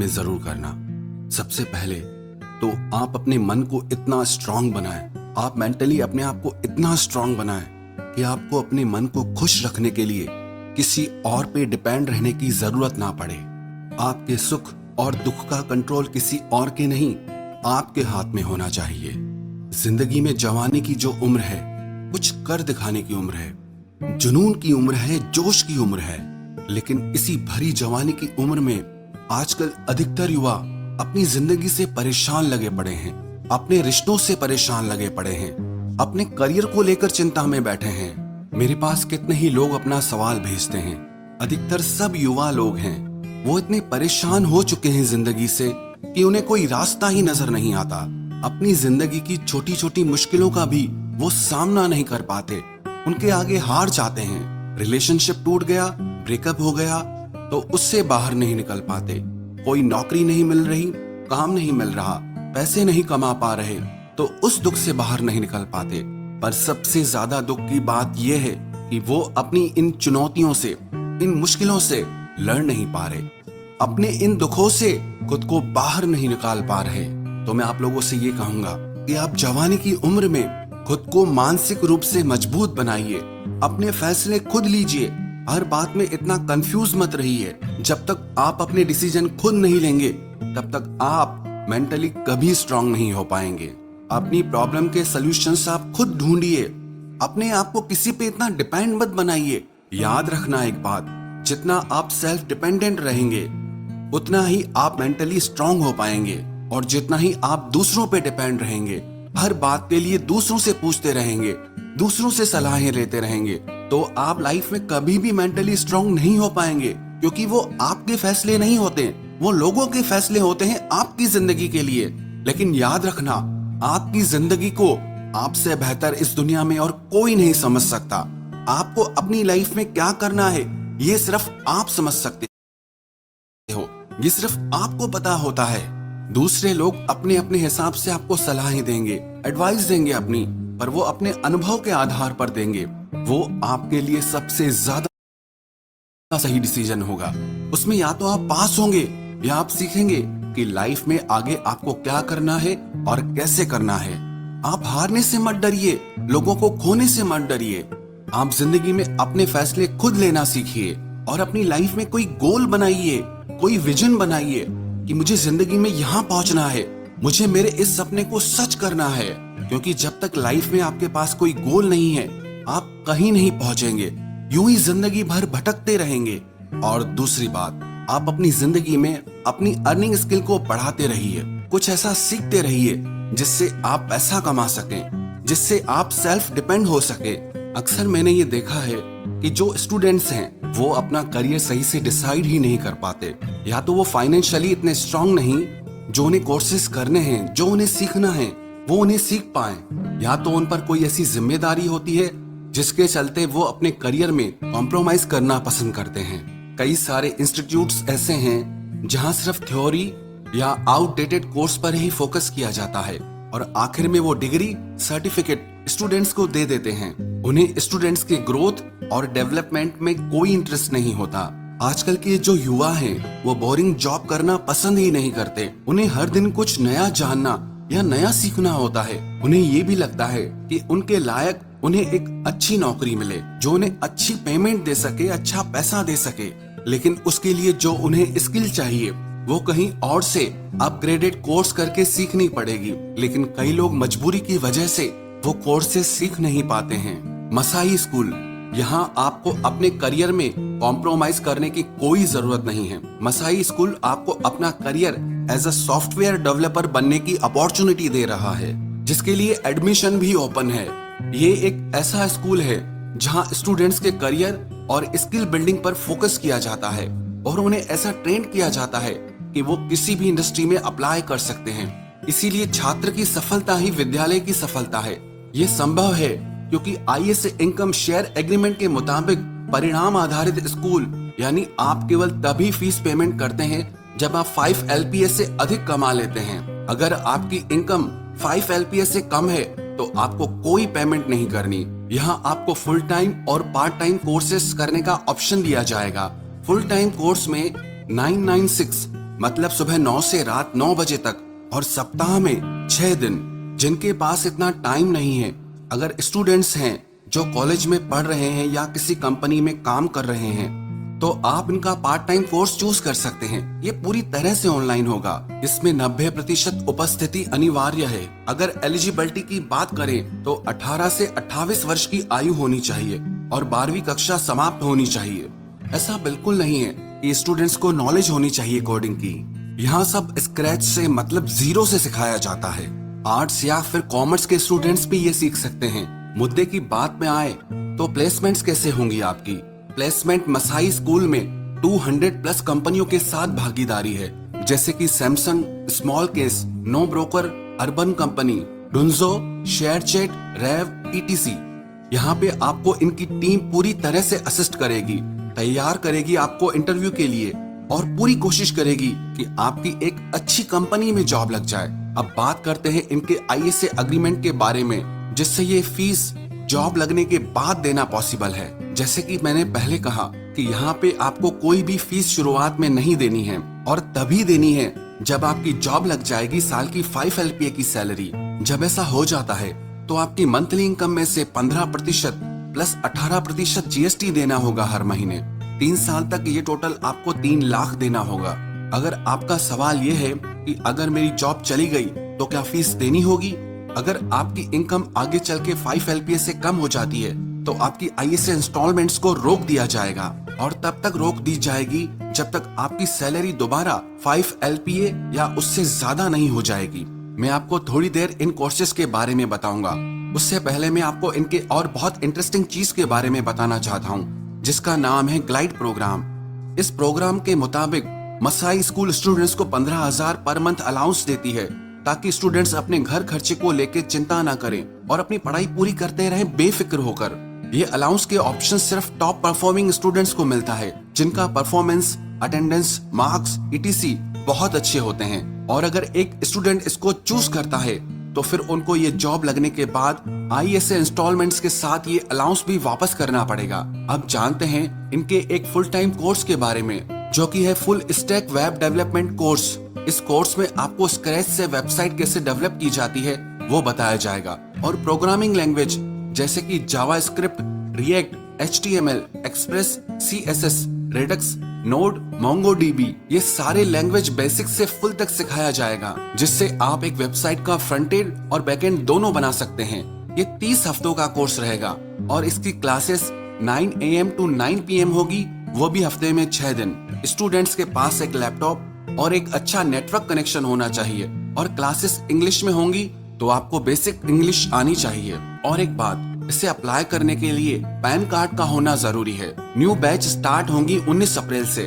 में जरूर करना। सबसे पहले तो आप अपने मन को इतना स्ट्रांग बनाएं, आप मेंटली अपने आप को इतना स्ट्रांग बनाएं कि आपको अपने मन को खुश रखने के लिए किसी और पे डिपेंड रहने की जरूरत ना पड़े। आपके सुख और दुख का कंट्रोल किसी और के नहीं, आपके हाथ में होना चाहिए। जिंदगी में जवानी की जो उम्र है, कुछ कर दिखाने की उम्र है, जुनून की उम्र है, जोश की उम्र है। लेकिन इसी भरी जवानी की उम्र में आजकल अधिकतर युवा अपनी जिंदगी से परेशान लगे पड़े हैं, अपने रिश्तों से परेशान लगे पड़े हैं, अपने करियर को लेकर चिंता में बैठे हैं। मेरे पास कितने ही लोग अपना सवाल भेजते हैं। अधिकतर सब युवा लोग हैं, वो इतने परेशान हो चुके हैं जिंदगी से कि उन्हें कोई रास्ता ही नजर नहीं आता। अपनी जिंदगी की छोटी छोटी मुश्किलों का भी वो सामना नहीं कर पाते, उनके आगे हार जाते हैं। रिलेशनशिप टूट गया, ब्रेकअप हो गया तो उससे बाहर नहीं निकल पाते। कोई नौकरी नहीं मिल रही, काम नहीं मिल रहा, पैसे नहीं कमा पा रहे तो उस दुख से बाहर नहीं निकल पाते। पर सबसे ज्यादा दुख की बात यह है कि वो अपनी इन चुनौतियों से, इन मुश्किलों से लड़ नहीं पा रहे, अपने इन दुखों से खुद को बाहर नहीं निकाल पा रहे। तो मैं आप लोगों से ये कहूंगा कि आप जवानी की उम्र में खुद को मानसिक रूप से मजबूत बनाइए, अपने फैसले खुद लीजिए। हर बात में इतना कंफ्यूज मत रहिए। जब तक आप अपने डिसीजन खुद नहीं लेंगे तब तक आप मेंटली कभी स्ट्रांग नहीं हो पाएंगे। अपनी प्रॉब्लम के सॉल्यूशंस आप खुद ढूंढिए, अपने आप को किसी पे इतना डिपेंड मत बनाइए। याद रखना एक बात, जितना आप सेल्फ डिपेंडेंट रहेंगे उतना ही आप मेंटली स्ट्रांग हो पाएंगे, और जितना ही आप दूसरों पे डिपेंड रहेंगे, हर बात के लिए दूसरों से पूछते रहेंगे, दूसरों से सलाहें लेते रहेंगे, तो आप लाइफ में कभी भी मेंटली स्ट्रांग नहीं हो पाएंगे। क्योंकि वो आपके फैसले नहीं होते, वो लोगों के फैसले होते हैं आपकी जिंदगी के लिए। लेकिन याद रखना, आपकी जिंदगी को आपसे बेहतर इस दुनिया में और कोई नहीं समझ सकता। आपको अपनी लाइफ में क्या करना है ये सिर्फ आप समझ सकते हो, ये सिर्फ आपको पता होता है। दूसरे लोग अपने अपने हिसाब से आपको सलाहें देंगे, एडवाइस देंगे अपनी, पर वो अपने अनुभव के आधार पर देंगे। वो आपके लिए सबसे ज्यादा सही डिसीजन होगा। उसमें या तो आप पास होंगे या आप सीखेंगे कि लाइफ में आगे आपको क्या करना है और कैसे करना है। आप हारने से मत डरिए, लोगों को खोने से मत डरिए। आप जिंदगी में अपने फैसले खुद लेना सीखिए और अपनी लाइफ में कोई गोल बनाइए, कोई विजन बनाइए कि मुझे जिंदगी में यहाँ पहुंचना है, मुझे मेरे इस सपने को सच करना है। क्योंकि जब तक लाइफ में आपके पास कोई गोल नहीं है आप कहीं नहीं पहुंचेंगे, यूं ही जिंदगी भर भटकते रहेंगे। और दूसरी बात, आप अपनी जिंदगी में अपनी अर्निंग स्किल को बढ़ाते रहिए, कुछ ऐसा सीखते रहिए जिससे आप पैसा कमा सकें, जिससे आप सेल्फ डिपेंड हो सके। अक्सर मैंने ये देखा है कि जो स्टूडेंट्स हैं वो अपना करियर सही से डिसाइड ही नहीं कर पाते। या तो वो फाइनेंशियली इतने स्ट्रांग नहीं, जो उन्हें कोर्सेज करने हैं, जो उन्हें सीखना है वो उन्हें सीख पाए, या तो उन पर कोई ऐसी जिम्मेदारी होती है जिसके चलते वो अपने करियर में कॉम्प्रोमाइज करना पसंद करते हैं। कई सारे इंस्टीट्यूट्स ऐसे हैं जहां सिर्फ थ्योरी या आउटडेटेड कोर्स पर ही फोकस किया जाता है और आखिर में वो डिग्री, सर्टिफिकेट स्टूडेंट्स को दे देते हैं। उन्हें स्टूडेंट्स के ग्रोथ और डेवलपमेंट में कोई इंटरेस्ट नहीं होता। आजकल के जो युवा हैं वो बोरिंग जॉब करना पसंद ही नहीं करते। उन्हें हर दिन कुछ नया जानना या नया सीखना होता है। उन्हें ये भी लगता है कि उनके लायक उन्हें एक अच्छी नौकरी मिले जो उन्हें अच्छी पेमेंट दे सके, अच्छा पैसा दे सके। लेकिन उसके लिए जो उन्हें स्किल चाहिए वो कहीं और से अपग्रेडेड कोर्स करके सीखनी पड़ेगी। लेकिन कई लोग मजबूरी की वजह से वो कोर्सेज सीख नहीं पाते हैं। मसाई स्कूल, यहाँ आपको अपने करियर में कॉम्प्रोमाइज करने की कोई जरूरत नहीं है। मसाई स्कूल आपको अपना career as a software developer बनने की अपॉर्चुनिटी दे रहा है, जिसके लिए एडमिशन भी ओपन है। ये एक ऐसा स्कूल है जहाँ स्टूडेंट्स के करियर और स्किल बिल्डिंग पर फोकस किया जाता है और उन्हें ऐसा ट्रेन किया जाता है कि वो किसी भी इंडस्ट्री में अप्लाई कर सकते हैं। इसीलिए छात्र की सफलता ही विद्यालय की सफलता है। ये संभव है क्योंकि आईएएस इनकम शेयर एग्रीमेंट के मुताबिक परिणाम आधारित स्कूल, यानी आप केवल तभी फीस पेमेंट करते हैं जब आप 5 LPS से अधिक कमा लेते हैं। अगर आपकी इनकम 5 LPS से कम है तो आपको कोई पेमेंट नहीं करनी। यहाँ आपको फुल टाइम और पार्ट टाइम कोर्सेस करने का ऑप्शन दिया जाएगा। फुल टाइम कोर्स में 996 मतलब सुबह 9 से रात 9 बजे तक, और सप्ताह में 6 दिन। जिनके पास इतना टाइम नहीं है, अगर स्टूडेंट्स हैं जो कॉलेज में पढ़ रहे हैं या किसी कंपनी में काम कर रहे हैं, तो आप इनका पार्ट टाइम कोर्स चूज कर सकते हैं। ये पूरी तरह से ऑनलाइन होगा। इसमें 90% उपस्थिति अनिवार्य है। अगर एलिजिबिलिटी की बात करें तो 18 से 28 वर्ष की आयु होनी चाहिए और 12वीं कक्षा समाप्त होनी चाहिए। ऐसा बिल्कुल नहीं है कि स्टूडेंट्स को नॉलेज होनी चाहिए कोडिंग की। यहाँ सब स्क्रैच से, मतलब जीरो से सिखाया जाता है। आर्ट्स या फिर कॉमर्स के स्टूडेंट्स भी ये सीख सकते हैं। मुद्दे की बात में आए तो प्लेसमेंट्स कैसे होंगी आपकी? प्लेसमेंट मसाई स्कूल में 200 प्लस कंपनियों के साथ भागीदारी है, जैसे कि Samsung, smallcase, NoBroker, Urban Company, Dunzo, ShareChat, Rev, etc. यहाँ पे आपको इनकी टीम पूरी तरह से असिस्ट करेगी, तैयार करेगी आपको इंटरव्यू के लिए और पूरी कोशिश करेगी कि आपकी एक अच्छी कंपनी में जॉब लग जाए। अब बात करते हैं इनके आईएसए एग्रीमेंट के बारे में, जिससे ये फीस जॉब लगने के बाद देना पॉसिबल है। जैसे कि मैंने पहले कहा कि यहाँ पे आपको कोई भी फीस शुरुआत में नहीं देनी है, और तभी देनी है जब आपकी जॉब लग जाएगी साल की 5 LPA की सैलरी। जब ऐसा हो जाता है तो आपकी मंथली इनकम में से 15% प्लस 18% GST देना होगा हर महीने। 3 साल तक ये टोटल आपको 3 लाख देना होगा। अगर आपका सवाल ये है कि अगर मेरी जॉब चली गई तो क्या फीस देनी होगी? अगर आपकी इनकम आगे चल के 5 LPA से कम हो जाती है तो आपकी आईएसए इंस्टॉलमेंट्स को रोक दिया जाएगा, और तब तक रोक दी जाएगी जब तक आपकी सैलरी दोबारा 5 LPA या उससे ज्यादा नहीं हो जाएगी। मैं आपको थोड़ी देर इन कोर्सेज के बारे में बताऊंगा। उससे पहले मैं आपको इनके और बहुत इंटरेस्टिंग चीज के बारे में बताना चाहता हूँ, जिसका नाम है ग्लाइड प्रोग्राम। इस प्रोग्राम के मुताबिक मसाई स्कूल स्टूडेंट्स को 15,000 पर मंथ अलाउंस देती है, ताकि स्टूडेंट्स अपने घर खर्चे को लेकर चिंता ना करें और अपनी पढ़ाई पूरी करते रहें बेफिक्र होकर। ये अलाउंस के ऑप्शन सिर्फ टॉप परफॉर्मिंग स्टूडेंट्स को मिलता है, जिनका परफॉर्मेंस, अटेंडेंस, मार्क्स, ETC बहुत अच्छे होते हैं। और अगर एक स्टूडेंट इसको चूज करता है तो फिर उनको ये जॉब लगने के बाद आईएसए इंस्टॉलमेंट्स के साथ ये अलाउंस भी वापस करना पड़ेगा। अब जानते हैं इनके एक फुल टाइम कोर्स के बारे में, जो कि है full stack web development course. इस कोर्स में आपको स्क्रैच से वेबसाइट कैसे डेवलप की जाती है वो बताया जाएगा, और प्रोग्रामिंग लैंग्वेज जैसे कि JavaScript, React, HTML, Express, CSS, Redux, Node, MongoDB, ये सारे लैंग्वेज बेसिक से फुल तक सिखाया जाएगा, जिससे आप एक वेबसाइट का फ्रंट एंड और बैक एंड दोनों बना सकते हैं। ये 30 हफ्तों का कोर्स रहेगा और इसकी क्लासेस 9 AM to 9 PM होगी, वो भी हफ्ते में 6 दिन। स्टूडेंट्स के पास एक लैपटॉप और एक अच्छा नेटवर्क कनेक्शन होना चाहिए, और क्लासेस इंग्लिश में होंगी, तो आपको बेसिक इंग्लिश आनी चाहिए। और एक बात, इसे अप्लाई करने के लिए पैन कार्ड का होना जरूरी है। न्यू बैच स्टार्ट होंगी 19 अप्रैल से।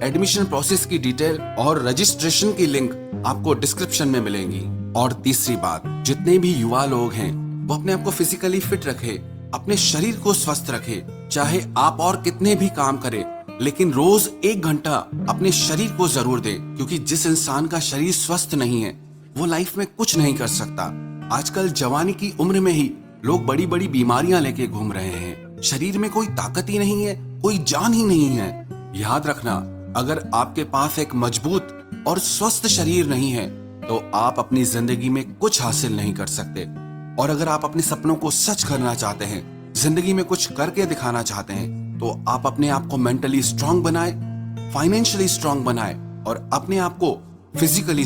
एडमिशन प्रोसेस की डिटेल और रजिस्ट्रेशन की लिंक आपको डिस्क्रिप्शन में मिलेंगी। और तीसरी बात, जितने भी युवा लोग हैं वो अपने आप को फिजिकली फिट रखे, अपने शरीर को स्वस्थ रखे। चाहे आप और कितने भी काम करें, लेकिन रोज 1 घंटा अपने शरीर को जरूर दें, क्योंकि जिस इंसान का शरीर स्वस्थ नहीं है वो लाइफ में कुछ नहीं कर सकता। आजकल जवानी की उम्र में ही लोग बड़ी बड़ी बीमारियां लेके घूम रहे हैं। शरीर में कोई ताकत ही नहीं है, कोई जान ही नहीं है। याद रखना, अगर आपके पास एक मजबूत और स्वस्थ शरीर नहीं है तो आप अपनी जिंदगी में कुछ हासिल नहीं कर सकते। और अगर आप अपने सपनों को सच करना चाहते हैं, जिंदगी में कुछ करके दिखाना चाहते हैं, तो आप अपने आप को मेंटली स्ट्रांग बनाए, फाइनेंशियली स्ट्रांग बनाए और अपने आप को फिजिकली